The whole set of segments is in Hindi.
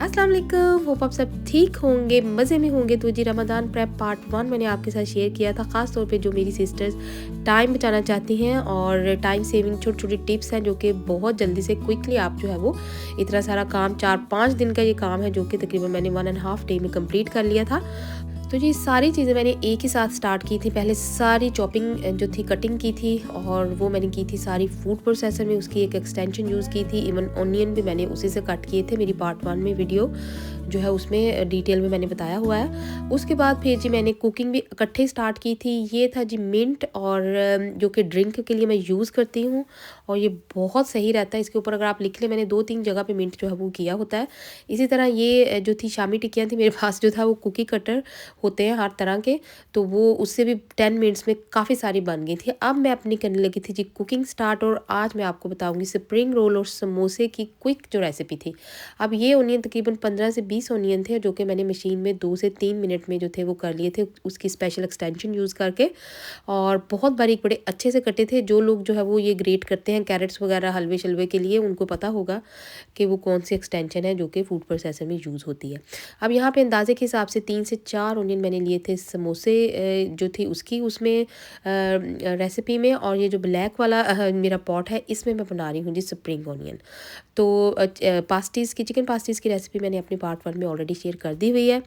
अस्सलाम वालेकुम, होप आप सब ठीक होंगे, मज़े में होंगे। तो जी रमज़ान प्रेप पार्ट 1 मैंने आपके साथ शेयर किया था, ख़ास तौर पे जो मेरी सिस्टर्स टाइम बचाना चाहती हैं और टाइम सेविंग छोटी-छोटी टिप्स हैं जो कि बहुत जल्दी से क्विकली आप जो है वो इतना सारा काम 4-5 दिन का ये काम है जो कि तकरीबन मैंने 1 एंड हाफ डे में कंप्लीट कर लिया था। तो जी सारी चीज़ें मैंने एक ही साथ स्टार्ट की थी। पहले सारी चॉपिंग जो थी कटिंग की थी और वो मैंने की थी सारी फूड प्रोसेसर में, उसकी एक एक्सटेंशन यूज़ की थी। इवन ऑनियन भी मैंने उसी से कट किए थे। मेरी पार्ट 1 में वीडियो जो है उसमें डिटेल में मैंने बताया हुआ है। उसके बाद फिर जी मैंने कुकिंग भी इकट्ठे स्टार्ट की थी। ये था जी मिंट और जो कि ड्रिंक के लिए मैं यूज़ करती हूँ और ये बहुत सही रहता है। इसके ऊपर अगर आप लिख लें, मैंने 2-3 जगह पे मिंट जो है वो किया होता है। इसी तरह ये जो थी शामी टिक्कियाँ थी मेरे पास, जो था वो कुकी कटर होते हैं हर तरह के, तो वो उससे भी 10 मिनट्स में काफ़ी सारी बन गई थी। अब मैं अपनी करने लगी थी जी कुकिंग स्टार्ट और आज मैं आपको बताऊँगी स्प्रिंग रोल और समोसे की क्विक जो रेसिपी थी। अब ये ओनियन तकरीबन 15 से 20 ओनियन थे जो कि मैंने मशीन में 2 से 3 मिनट में जो थे वो कर लिए थे, उसकी स्पेशल एक्सटेंशन यूज़ करके, और बहुत बारीक बड़े अच्छे से कटे थे। जो लोग जो है वो ये ग्रेट करते हैं कैरेट्स वगैरह हलवे-शलवे के लिए, उनको पता होगा कि वो कौन-सी एक्सटेंशन है जो कि फूड प्रोसेसर में यूज़ होती है। अब यहाँ पे अंदाज़े के हिसाब से 3 से 4 ओनियन मैंने लिए थे समोसे जो थी उसकी उसमें रेसिपी में, और ये जो ब्लैक वाला मेरा पॉट है इसमें मैं बना रही हूँ जी स्प्रिंग ओनियन। तो पास्टीज़ की चिकन पास्टीज़ की रेसिपी मैंने अपनी पार्ट 1 में ऑलरेडी शेयर कर दी हुई है।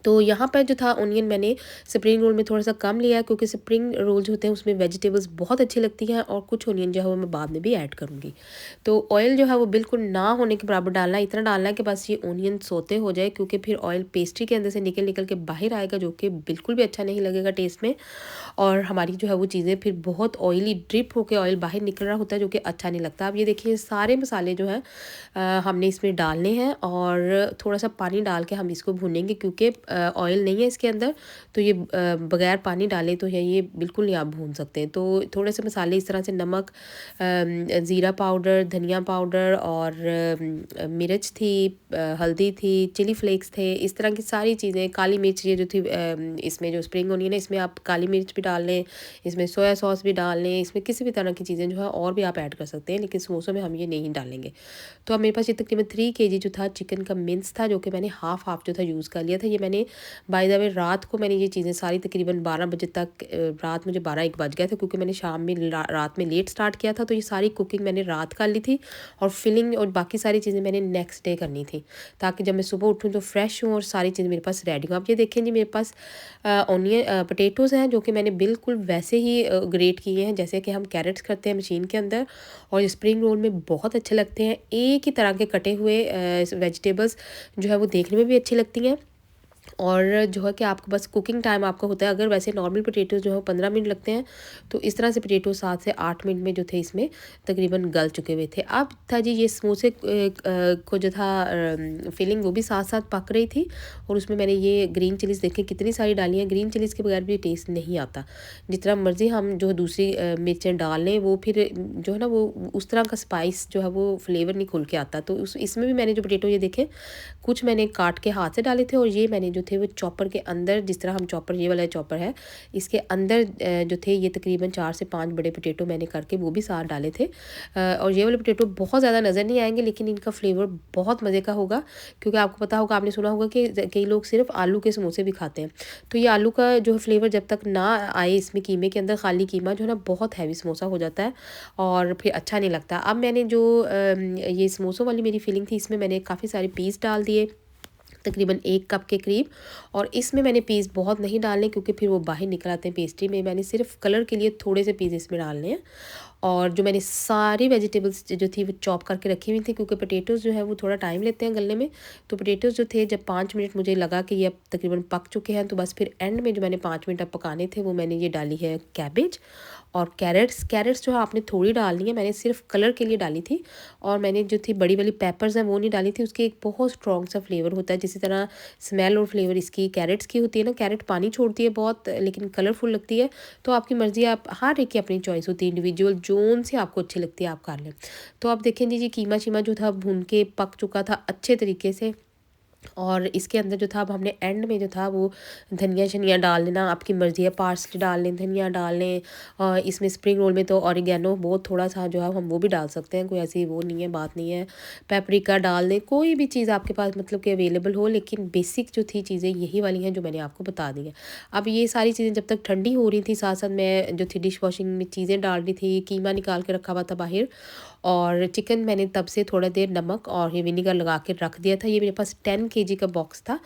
तो यहाँ पर जो था ओनियन मैंने स्प्रिंग रोल में थोड़ा-सा कम लिया है क्योंकि स्प्रिंग रोल जो होते हैं उसमें वेजिटेबल्स बहुत अच्छी लगती हैं और कुछ ओनियन जो है वो मैं बाद में भी ऐड करूँगी। तो ऑयल जो है वो बिल्कुल ना होने के बराबर डालना है, इतना डालना है कि बस ये ओनियन सोते हो जाए, क्योंकि फिर ऑयल पेस्ट्री के अंदर से निकल-निकल के बाहर आएगा जो कि बिल्कुल भी अच्छा नहीं लगेगा टेस्ट में, और हमारी जो है वो चीज़ें फिर बहुत ऑयली ड्रिप होके ऑयल बाहर निकल रहा होता है जो कि अच्छा नहीं लगता। अब ये देखिए सारे मसाले जो हैं हमने इसमें डालने हैं और थोड़ा-सा पानी डाल के हम इसको भूनेंगे क्योंकि ऑयल नहीं है इसके अंदर, तो ये बगैर पानी डाले तो ये बिल्कुल नहीं आप भून सकते हैं। तो थोड़े से मसाले इस तरह से नमक, ज़ीरा पाउडर, धनिया पाउडर और मिर्च थी, हल्दी थी, चिली फ्लेक्स थे, इस तरह की सारी चीज़ें, काली मिर्च ये जो थी, इसमें जो स्प्रिंग ओनियन है इसमें आप काली मिर्च भी डाल लें, इसमें सोया सॉस भी डाल लें, इसमें किसी भी तरह की चीज़ें जो है और भी आप ऐड कर सकते हैं, लेकिन समोसों में हम ये नहीं डालेंगे। तो अब मेरे पास ये तकरीबन 3 केजी जो था चिकन का मिंस था जो कि मैंने हाफ़ हाफ़ जो था यूज़ कर लिया था। ये मैंने बाय द वे रात को मैंने ये चीज़ें सारी तकरीबन 12 बजे तक, रात मुझे 12-1 बज गए थे क्योंकि मैंने शाम में रात में लेट स्टार्ट किया था, तो ये सारी कुकिंग मैंने रात कर ली थी और फिलिंग और बाकी सारी चीज़ें मैंने नेक्स्ट डे करनी थी, ताकि जब मैं सुबह उठूँ तो फ्रेश हूँ और सारी चीज़ें मेरे पास रेडी हों। आप ये देखें जी मेरे पास ऑनियन पोटैटोज़ हैं जो कि मैंने बिल्कुल वैसे ही ग्रेट किए हैं जैसे कि हम कैरेट्स करते हैं मशीन के अंदर, और स्प्रिंग रोल में बहुत अच्छे लगते हैं। एक ही तरह के कटे हुए वेजिटेबल्स जो है वो देखने में भी अच्छी लगती हैं, और जो है कि आपको बस कुकिंग टाइम आपका होता है। अगर वैसे नॉर्मल पोटैटोज़ जो है 15 मिनट लगते हैं, तो इस तरह से पोटैटो 7 से 8 मिनट में जो थे इसमें तकरीबन गल चुके हुए थे। अब था जी ये समोसे को जो था फिलिंग वो भी साथ-साथ पक रही थी, और उसमें मैंने ये ग्रीन चिलीज़ देखें कितनी सारी डाली हैं। ग्रीन चिलीज़ के बगैर भी टेस्ट नहीं आता। जितना मर्ज़ी हम जो दूसरी मिर्चें डाल लें वो फिर जो है ना वो उस तरह का स्पाइस जो है वो फ्लेवर नहीं खुल के आता। तो उस इसमें भी मैंने जो पोटैटो ये देखें कुछ मैंने काट के हाथ से डाले थे, और ये मैंने जो थे वो चॉपर के अंदर, जिस तरह हम चॉपर, ये वाला चॉपर है इसके अंदर जो थे ये तकरीबन 4 से 5 बड़े पोटैटो मैंने करके वो भी साथ डाले थे। और ये वाले पोटैटो बहुत ज़्यादा नज़र नहीं आएंगे लेकिन इनका फ्लेवर बहुत मज़े का होगा, क्योंकि आपको पता होगा, आपने सुना होगा कि कई लोग सिर्फ आलू के समोसे भी खाते हैं। तो ये आलू का जो है फ्लेवर जब तक ना आए इसमें कीमे के अंदर, खाली कीमा जो है ना बहुत हैवी समोसा हो जाता है और फिर अच्छा नहीं लगता। अब मैंने जो ये समोसों वाली मेरी फीलिंग थी इसमें मैंने काफ़ी सारे पीस डाल दिए, तकरीबन 1 कप के करीब, और इसमें मैंने पीस बहुत नहीं डालने क्योंकि फिर वो बाहर निकल आते हैं पेस्ट्री में। मैंने सिर्फ कलर के लिए थोड़े से पीस इसमें डालने हैं, और जो मैंने सारी वेजिटेबल्स जो थी वो चॉप करके रखी हुई थी, क्योंकि पोटैटोज़ जो है वो थोड़ा टाइम लेते हैं गलने में। तो पोटैटोज़ जो थे जब 5 मिनट मुझे लगा कि ये अब तकरीबन पक चुके हैं, तो बस फिर एंड में जो मैंने 5 मिनट अब पकाने थे वो मैंने ये डाली है कैबेज और कैरेट्स। कैरेट्स जो है आपने थोड़ी डालनी है, मैंने सिर्फ कलर के लिए डाली थी, और मैंने जो थी बड़ी वाली पेपर्स हैं वो नहीं डाली थी। उसकी एक बहुत स्ट्रॉन्ग सा फ्लेवर होता है, जिसी तरह स्मेल और फ्लेवर इसकी कैरेट्स की होती है ना। कैरेट पानी छोड़ती है बहुत लेकिन कलरफुल लगती है, तो आपकी मर्ज़ी, आप हर एक की अपनी चॉइस होती है इंडिविजुअल, जोन से आपको अच्छी लगती है आप कर लें। तो आप देखें जी कीमा शीमा जो था भून के पक चुका था अच्छे तरीके से, और इसके अंदर जो था अब हमने एंड में जो था वो धनिया शनिया डाल देना, आपकी मर्ज़ी है, पार्सले डाल लें, धनिया डाल लें। इसमें स्प्रिंग रोल में तो ऑरिगेनो बहुत थोड़ा सा जो है हम वो भी डाल सकते हैं, कोई ऐसी वो नहीं है, बात नहीं है। पेपरिका डाल दें, कोई भी चीज़ आपके पास मतलब कि अवेलेबल हो, लेकिन बेसिक जो थी चीज़ें यही वाली हैं जो मैंने आपको बता दी हैं। अब ये सारी चीज़ें जब तक ठंडी हो रही थी, साथ साथ मैं जो थी डिश वॉशिंग में चीज़ें डाल रही थी, कीमा निकाल के रखा हुआ था बाहर, और चिकन मैंने तब से थोड़ा देर नमक और ये विनेगर लगा के रख दिया था। ये मेरे पास 10 केजी का बॉक्स था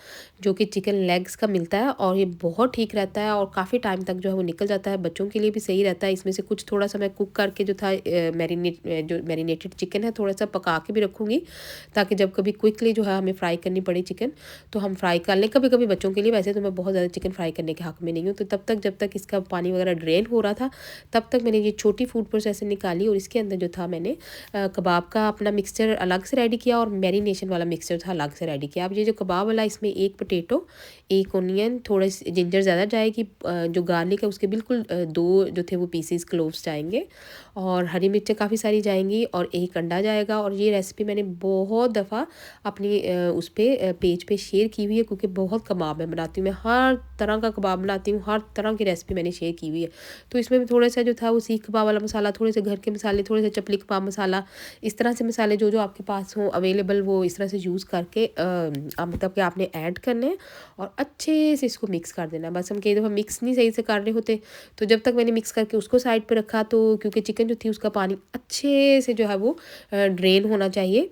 जो कि चिकन लेग्स का मिलता है, और ये बहुत ठीक रहता है और काफ़ी टाइम तक जो है वो निकल जाता है, बच्चों के लिए भी सही रहता है। इसमें से कुछ थोड़ा सा मैं कुक करके जो था जो मैरिनेटेड चिकन है थोड़ा सा पका के भी रखूँगी, ताकि जब कभी क्विकली जो है हमें फ्राई करनी पड़े चिकन तो हम फ्राई कर लें कभी कभी बच्चों के लिए। वैसे तो मैं बहुत ज़्यादा चिकन फ्राई करने के हक़ में नहीं हूँ, तो तब तक जब तक इसका पानी वगैरह ड्रेन हो रहा था तब तक मैंने ये छोटी फूड प्रोसेसर निकाली, और इसके अंदर जो था मैंने कबाब का अपना मिक्सचर अलग से रेडी किया और मैरिनेशन वाला मिक्सचर था अलग से रेडी किया। अब ये जो कबाब वाला, इसमें एक पोटैटो, एक ऑनियन, थोड़ा जिंजर ज़्यादा जाएगी, जो गार्लिक है उसके बिल्कुल दो जो थे वो पीसेस क्लोव्स जाएंगे, और हरी मिर्चें काफ़ी सारी जाएंगी, और एक अंडा जाएगा। और ये रेसिपी मैंने बहुत दफ़ा अपनी उस पर पेज पे शेयर की हुई है, क्योंकि बहुत कबाब मैं बनाती हूँ, मैं हर तरह का कबाब बनाती हूँ, हर तरह की रेसिपी मैंने शेयर की हुई है। तो इसमें भी थोड़ा सा जो था वो सीख कबाब वाला मसाला, थोड़े से घर के मसाले, थोड़े से चपली कबाब मसाला, इस तरह से मसाले जो जो आपके पास हो अवेलेबल वो इस तरह से यूज़ करके मतलब कि आपने ऐड करने हैं, और अच्छे से इसको मिक्स कर देना है। बस हम कई दफ़ा मिक्स नहीं सही से कर रहे होते, तो जब तक मैंने मिक्स करके उसको साइड पे रखा, तो क्योंकि चिकन जो थी उसका पानी अच्छे से जो है वो ड्रेन होना चाहिए,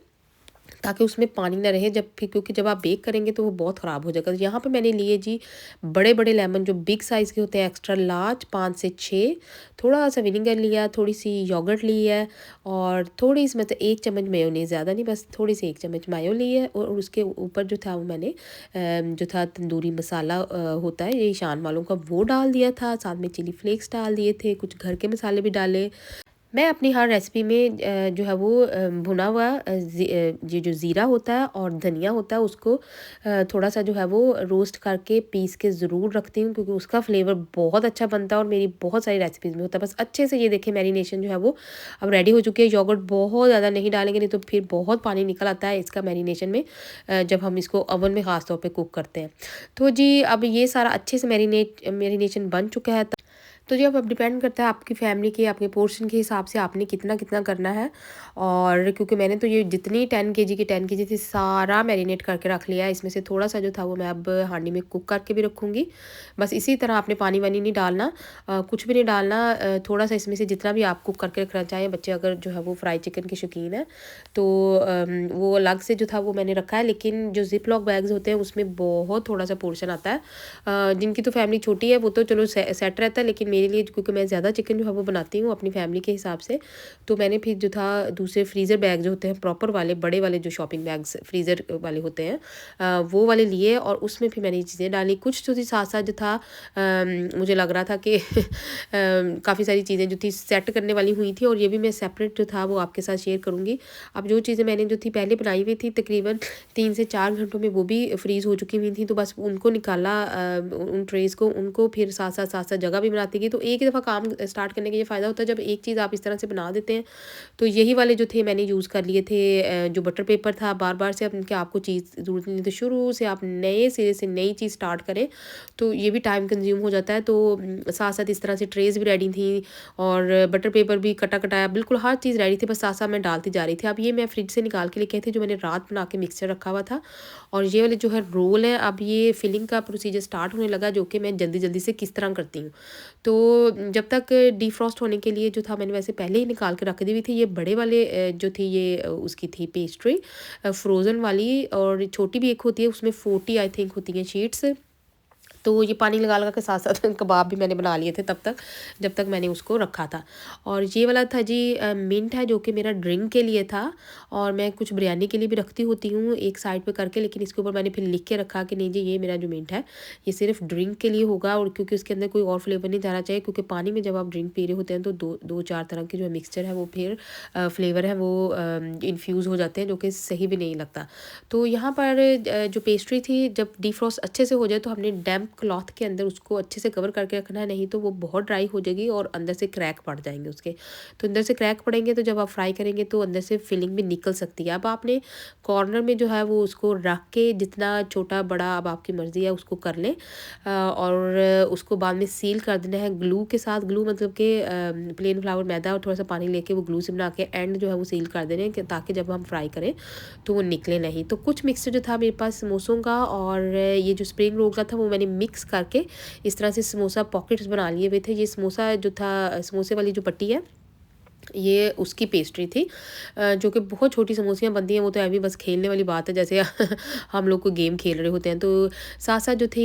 ताकि उसमें पानी ना रहे जब फिर, क्योंकि जब आप बेक करेंगे तो वो बहुत ख़राब हो जाएगा। तो यहाँ पे मैंने लिए जी बड़े बड़े लेमन जो बिग साइज़ के होते हैं, एक्स्ट्रा लार्ज 5 से 6, थोड़ा सा विनेगर लिया, थोड़ी सी योगर्ट ली है, और थोड़ी सी मतलब 1 चम्मच मेयोनीज़, ज़्यादा नहीं, बस थोड़ी सी 1 चम्मच मायो ली है, और उसके ऊपर जो था वो मैंने जो था तंदूरी मसाला होता है ये ईशान वालों का, वो डाल दिया था, साथ में चिली फ्लेक्स डाल दिए थे, कुछ घर के मसाले भी डाले। मैं अपनी हर रेसिपी में जो है वो भुना हुआ ये जो ज़ीरा होता है और धनिया होता है उसको थोड़ा सा जो है वो रोस्ट करके पीस के ज़रूर रखती हूँ, क्योंकि उसका फ्लेवर बहुत अच्छा बनता है, और मेरी बहुत सारी रेसिपीज़ में होता है। बस अच्छे से ये देखिए मैरिनेशन जो है वो अब रेडी हो चुकी है। योगर्ट बहुत ज़्यादा नहीं डालेंगे, नहीं तो फिर बहुत पानी निकल आता है इसका मैरिनेशन में, जब हम इसको ओवन में ख़ास तौर पे कुक करते हैं। तो जी अब ये सारा अच्छे से मैरिनेशन बन चुका है। तो जी अब डिपेंड करता है आपकी फैमिली के, आपके पोर्शन के हिसाब से आपने कितना कितना करना है। और क्योंकि मैंने तो ये जितनी 10 केजी की 10 केजी थी सारा मैरिनेट करके रख लिया है। इसमें से थोड़ा सा जो था वो मैं अब हांडी में कुक करके भी रखूँगी। बस इसी तरह आपने पानी वानी नहीं डालना, कुछ भी नहीं डालना। थोड़ा सा इसमें से जितना भी आप कुक करके रखना चाहें, बच्चे अगर जो है वो फ्राई चिकन के शौकीन है तो वो अलग से जो था वो मैंने रखा है। लेकिन जो जिप लॉक बैग्स होते हैं उसमें बहुत थोड़ा सा पोर्शन आता है। जिनकी तो फैमिली छोटी है वो तो चलो सेट रहता है, लेकिन मेरे लिए क्योंकि मैं ज़्यादा चिकन जो है वो बनाती हूँ अपनी फैमिली के हिसाब से, तो मैंने फिर जो था दूसरे फ्रीज़र बैग जो होते हैं प्रॉपर वाले बड़े वाले जो शॉपिंग बैग्स फ्रीज़र वाले होते हैं, वो वाले लिए, और उसमें फिर मैंने ये चीज़ें डाली। कुछ जो थी साथ साथ जो था मुझे लग रहा था कि काफ़ी सारी चीज़ें जो थी सेट करने वाली हुई थी, और ये भी मैं सेपरेट जो था वो आपके साथ शेयर करूँगी। अब जो चीज़ें मैंने जो थी पहले बनाई हुई थी तकरीबन 3 से 4 घंटों में वो भी फ्रीज़ हो चुकी हुई थी, तो बस उनको निकाला उन ट्रेज़ को, उनको फिर साथ साथ जगह भी बनाती गई। तो एक ही दफ़ा काम स्टार्ट करने का ये फ़ायदा होता है, जब एक चीज़ आप इस तरह से बना देते हैं। तो यही वाले जो थे मैंने यूज़ कर लिए थे, जो बटर पेपर था बार बार से, अब इनके आपको चीज़ ज़रूरत नहीं, तो शुरू से आप नए सिरे से नई चीज़ स्टार्ट करें तो ये भी टाइम कंज्यूम हो जाता है। तो साथ साथ इस तरह से ट्रेज़ भी रेडी थी, और बटर पेपर भी कटा कटाया, बिल्कुल हर चीज़ रेडी थी, बस साथ साथ मैं डालती जा रही थी। अब ये मैं फ्रिज से निकाल के लेके आई थी, जो मैंने रात बना के मिक्सचर रखा हुआ था। और ये वाले जो है रोल है, अब ये फिलिंग का प्रोसीजर स्टार्ट होने लगा, जो कि मैं जल्दी जल्दी से किस तरह करती हूँ। तो जब तक डिफ्रॉस्ट होने के लिए जो था मैंने वैसे पहले ही निकाल के रख दी हुई थी। ये बड़े वाले जो थी ये उसकी थी पेस्ट्री फ्रोज़न वाली, और छोटी भी एक होती है उसमें 40 आई थिंक होती हैं शीट्स। तो ये पानी लगा लगा के साथ साथ कबाब भी मैंने बना लिए थे तब तक, जब तक मैंने उसको रखा था। और ये वाला था जी मिंट है, जो कि मेरा ड्रिंक के लिए था, और मैं कुछ बिरयानी के लिए भी रखती होती हूँ एक साइड पे करके, लेकिन इसके ऊपर मैंने फिर लिख के रखा कि नहीं जी ये मेरा जो मिंट है ये सिर्फ ड्रिंक के लिए होगा, और क्योंकि उसके अंदर कोई और फ्लेवर नहीं जाना चाहिए, क्योंकि पानी में जब आप ड्रिंक पी रहे होते हैं तो दो चार तरह के जो मिक्सचर है वो फिर फ्लेवर है वो इन्फ्यूज़ हो जाते हैं, जो कि सही भी नहीं लगता। तो यहाँ पर जो पेस्ट्री थी जब डिफ्रॉस्ट अच्छे से हो जाए तो हमने डैम्प क्लॉथ के अंदर उसको अच्छे से कवर करके रखना है, नहीं तो वो बहुत ड्राई हो जाएगी और अंदर से क्रैक पड़ जाएंगे उसके। तो अंदर से क्रैक पड़ेंगे तो जब आप फ्राई करेंगे तो अंदर से फिलिंग भी निकल सकती है। अब आपने कॉर्नर में जो है वो उसको रख के जितना छोटा बड़ा अब आपकी मर्ज़ी है उसको कर लें, और उसको बाद में सील कर देना है ग्लू के साथ। ग्लू मतलब कि प्लेन फ्लावर मैदा और थोड़ा सा पानी लेके वो ग्लू से बना के एंड जो है वो सील कर देने हैं, ताकि जब हम फ्राई करें तो वो निकले नहीं। तो कुछ मिक्सचर जो था मेरे पास समोसों का और ये जो स्प्रिंग रोल का था वो मैंने मिक्स करके इस तरह से समोसा पॉकेट्स बना लिए हुए थे। ये समोसा जो था, समोसे वाली जो पट्टी है, ये उसकी पेस्ट्री थी, जो कि बहुत छोटी समोसियाँ बनती हैं। वो तो अभी बस खेलने वाली बात है, जैसे हम लोग को गेम खेल रहे होते हैं। तो साथ साथ जो थी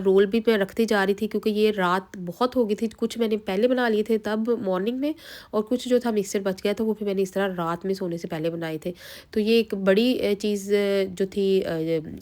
रोल भी मैं रखती जा रही थी, क्योंकि ये रात बहुत हो गई थी। कुछ मैंने पहले बना लिए थे तब मॉर्निंग में, और कुछ जो था मिक्सर बच गया था वो फिर मैंने इस तरह रात में सोने से पहले बनाए थे। तो ये एक बड़ी चीज़ जो थी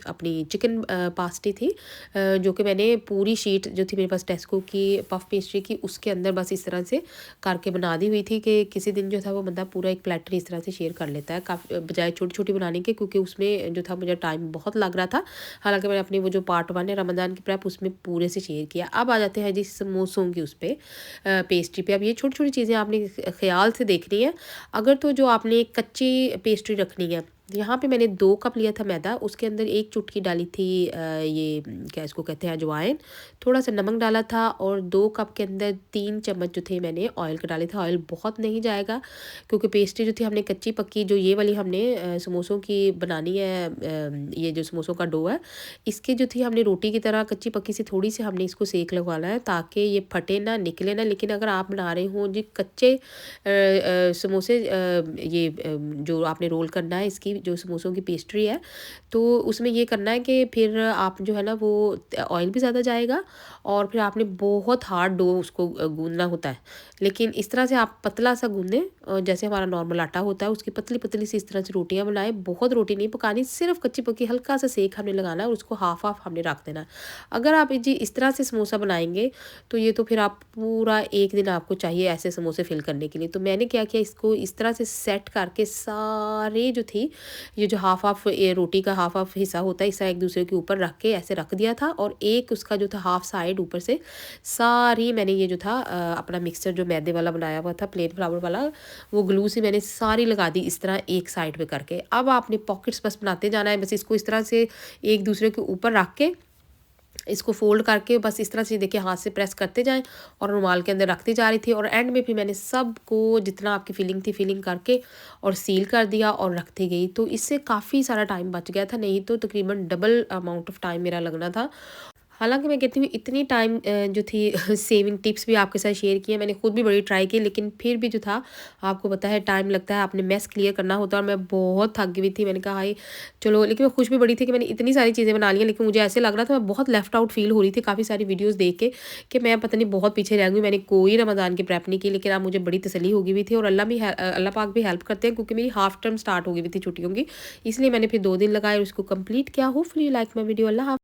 अपनी चिकन पास्टी थी, जो कि मैंने पूरी शीट जो थी मेरे पास टेस्को की पफ पेस्ट्री की, उसके अंदर बस इस तरह से करके बना दी हुई थी कि किसी दिन जो था वो बंदा पूरा एक प्लेटर इस तरह से शेयर कर लेता है, काफ़ी बजाय छोटी छोटी बनाने के, क्योंकि उसमें जो था मुझे टाइम बहुत लग रहा था। हालांकि मैंने अपनी वो जो पार्ट 1 है रमज़ान की प्रेप उसमें पूरे से शेयर किया। अब आ जाते हैं जी समोसों की उस पर पेस्ट्री पे। अब ये छोटी छोटी चीज़ें आपने ख्याल से देखनी है। अगर तो जो आपने कच्ची पेस्ट्री रखनी है, यहाँ पे मैंने 2 कप लिया था मैदा, उसके अंदर 1 चुटकी डाली थी ये क्या इसको कहते हैं अजवाइन, थोड़ा सा नमक डाला था, और 2 कप के अंदर 3 चम्मच जो थे मैंने ऑयल का डाले थे। ऑयल बहुत नहीं जाएगा, क्योंकि पेस्ट्री जो थी हमने कच्ची पक्की जो ये वाली हमने समोसों की बनानी है। ये जो समोसों का डो है, इसकी जो थी हमने रोटी की तरह कच्ची पक्की से थोड़ी सी हमने इसको सेक लगवाना है, ताकि ये फटे ना, निकले ना। लेकिन अगर आप बना रहे हो जी कच्चे समोसे, ये जो आपने रोल करना है इसकी जो समोसों की पेस्ट्री है, तो उसमें ये करना है कि फिर आप जो है ना वो ऑयल भी ज़्यादा जाएगा, और फिर आपने बहुत हार्ड डो उसको गूंदना होता है। लेकिन इस तरह से आप पतला सा गूंदें, जैसे हमारा नॉर्मल आटा होता है उसकी पतली पतली सी इस तरह से रोटियां बनाएं। बहुत रोटी नहीं पकानी, सिर्फ कच्ची पक्की हल्का सा सेक हमने लगाना है, और उसको हाफ हाफ हमने रख देना है। अगर आप जी इस तरह से समोसा बनाएंगे तो ये तो फिर आप पूरा एक दिन आपको चाहिए ऐसे समोसे फिल करने के लिए। तो मैंने क्या किया, इसको इस तरह से सेट करके सारे जो थी ये जो हाफ हाफ रोटी का हाफ हाफ हिस्सा होता है, इस तरह एक दूसरे के ऊपर रख के ऐसे रख दिया था, और एक उसका जो था हाफ साइड ऊपर से सारी मैंने ये जो था अपना मिक्सचर जो मैदे वाला बनाया हुआ था प्लेन फ्लावर वाला, वो ग्लू से मैंने सारी लगा दी इस तरह एक साइड पे करके। अब आपने पॉकेट्स बस बनाते जाना है, बस इसको इस तरह से एक दूसरे के ऊपर रख के इसको फोल्ड करके बस इस तरह से देखिए हाथ से प्रेस करते जाएं, और रुमाल के अंदर रखती जा रही थी, और एंड में फिर मैंने सबको जितना आपकी फिलिंग थी फिलिंग करके और सील कर दिया और रखती गई। तो इससे काफ़ी सारा टाइम बच गया था, नहीं तो तकरीबन डबल अमाउंट ऑफ टाइम मेरा लगना था। हालांकि मैं कहती हूँ इतनी टाइम जो थी सेविंग टिप्स भी आपके साथ शेयर किए, मैंने खुद भी बड़ी ट्राई की, लेकिन फिर भी जो था आपको पता है टाइम लगता है, आपने मेस क्लियर करना होता है, और मैं बहुत थक गई थी। मैंने कहा हाई चलो, लेकिन मैं खुश भी बड़ी थी कि मैंने इतनी सारी चीज़ें बना ली, लेकिन मुझे ऐसे लग रहा था मैं बहुत लेफ्ट आउट फील हो रही थी काफ़ी सारी वीडियोज़ देख के कि मैं पता नहीं बहुत पीछे रह गई, मैंने कोई रमज़ान की प्रेप नहीं की। लेकिन अब मुझे बड़ी तसल्ली हो गई हुई थी, और अल्लाह पाक भी हेल्प करते हैं, क्योंकि मेरी हाफ टर्म स्टार्ट हो गई हुई थी छुट्टियों की, इसलिए मैंने फिर 2 दिन लगाए और उसको कंप्लीट किया। Hopefully you like my video. Allah.